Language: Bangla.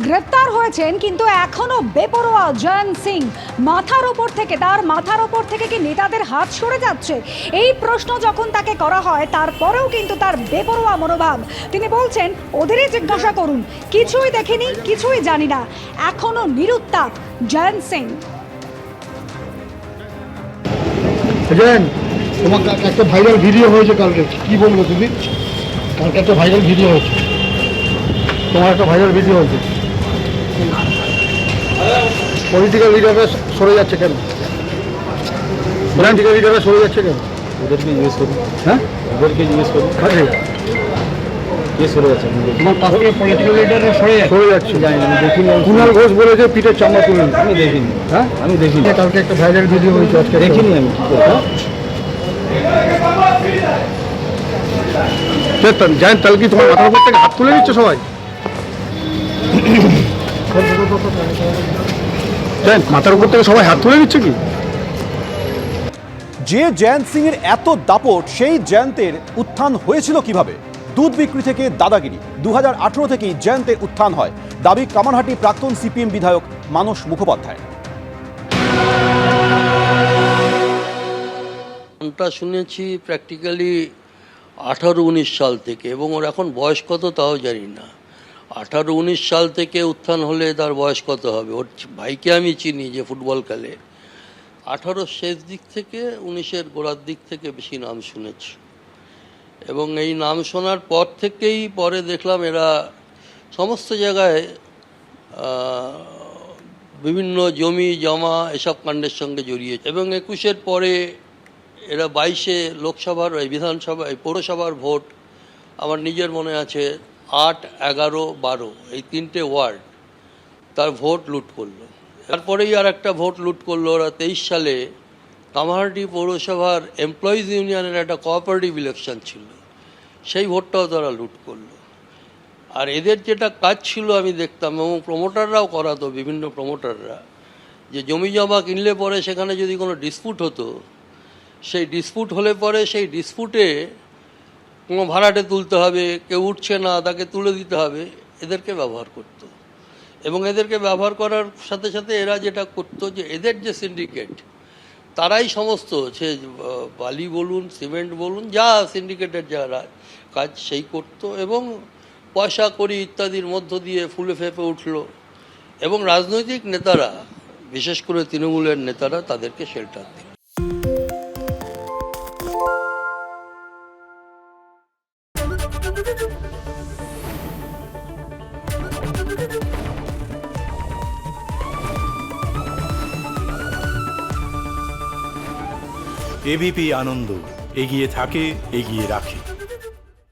গ্রেপ্তার হয়েছেন কিন্তু এখনো বেপরোয়া জয়ন্ত সিং। তার মাথার ওপর থেকে কি নেতাদের হাত সরে যাচ্ছে, এই প্রশ্ন যখন তাকে করা হয় তারপরেও কিন্তু তার বেপরোয়া মনোভাব। তিনি বলছেন, ওদেরই জিজ্ঞাসা করুন, কিছুই দেখিনি, কিছুই জানি না। এখনো নিরুত্তাপ জয়ন্ত সিং। তোমার একটা ভাইরাল ভিডিও হয়েছে কালকে, কি বলবো তুমি? কালকে একটা ভাইরাল ভিডিও হয়েছে, তোমার একটা ভাইরাল ভিডিও হয়েছে। পলিটিক্যাল লিডাররা সরে যাচ্ছে কেন? পলিটিক্যাল লিডাররা সরে যাচ্ছে কেন? ওদেরকে জিজ্ঞেস করি। হ্যাঁ, ওদেরকে জিজ্ঞেস করি। কে সরে যাচ্ছে? তোমার পাশ থেকে পলিটিক্যাল লিডাররা সরে যাচ্ছে। জানি না, আমি দেখিনি। কুণাল ঘোষ বলেছে পিঠের চামড়া তুলে নিতে। আমি দেখিনি। হ্যাঁ, আমি দেখিনি। কালকে একটা ভাইরাল ভিডিও হয়েছে, আজকে দেখিনি আমি। জানেন তাহলে কি তোমার মাথার উপর থেকে হাত তুলে নিচ্ছে সবাই? মাথার উপর থেকে সবাই হাত তুলে নিচ্ছে কি? যে জয়ন্ত সিং এর এত দাপট, সেই জয়ন্তের উত্থান হয়েছিল কিভাবে? দুধ বিক্রি থেকে দাদাগিরি। 2018 থেকেই জয়ন্তের উত্থান হয়, দাবি কামারহাটি প্রাক্তন সিপিএম বিধায়ক মানস মুখোপাধ্যায়। গানটা শুনেছি প্র্যাকটিক্যালি 18-19 সাল থেকে, এবং ওর এখন বয়স কত তাও জানি না। 18-19 সাল থেকে উত্থান হলে তার বয়স কত হবে? ওর ভাইকে আমি চিনি যে ফুটবল খেলে। 18 শেষ দিক থেকে 19-এর গোড়ার দিক থেকে বেশি নাম শুনেছি, এবং এই নাম শোনার পর থেকেই পরে দেখলাম এরা সমস্ত জায়গায় বিভিন্ন জমি জমা এসব কাণ্ডের সঙ্গে জড়িয়েছে। এবং 21-এর পরে এরা 22-এ লোকসভার বিধানসভা পৌরসভার ভোট, আমার নিজের মনে আছে 8, 11, 12 এই 3টে ওয়ার্ড তার ভোট লুট করলো। তারপরেই আর একটা ভোট লুট করলো ওরা 23 সালে। কামারহাটি পৌরসভার এমপ্লয়িজ ইউনিয়নের একটা কোঅপারেটিভ ইলেকশন ছিল, সেই ভোটটাও তারা লুট করলো। আর এদের যেটা কাজ ছিল আমি দেখতাম, এবং প্রমোটাররাও করাতো, বিভিন্ন প্রমোটাররা, যে জমি জমা কিনলে পরে সেখানে যদি কোনো ডিসপুট হতো, সেই ডিসপুট হলে পরে সেই ডিসপুটে কোনো ভাড়াটে তুলতে হবে, কেউ উঠছে না তাকে তুলে দিতে হবে, এদেরকে ব্যবহার করত। এবং এদেরকে ব্যবহার করার সাথে সাথে এরা যেটা করতো, যে এদের যে সিন্ডিকেট, তারাই সমস্ত সে বালি বলুন, সিমেন্ট বলুন, যা সিন্ডিকেটের যারা কাজ সেই করত, এবং পয়সা কড়ি ইত্যাদির মধ্য দিয়ে ফুলে ফেঁপে উঠলো। এবং রাজনৈতিক নেতারা, বিশেষ করে তৃণমূলের নেতারা, তাদেরকে শেল্টার দিল। এবিপি আনন্দ, এগিয়ে থাকে, এগিয়ে রাখে।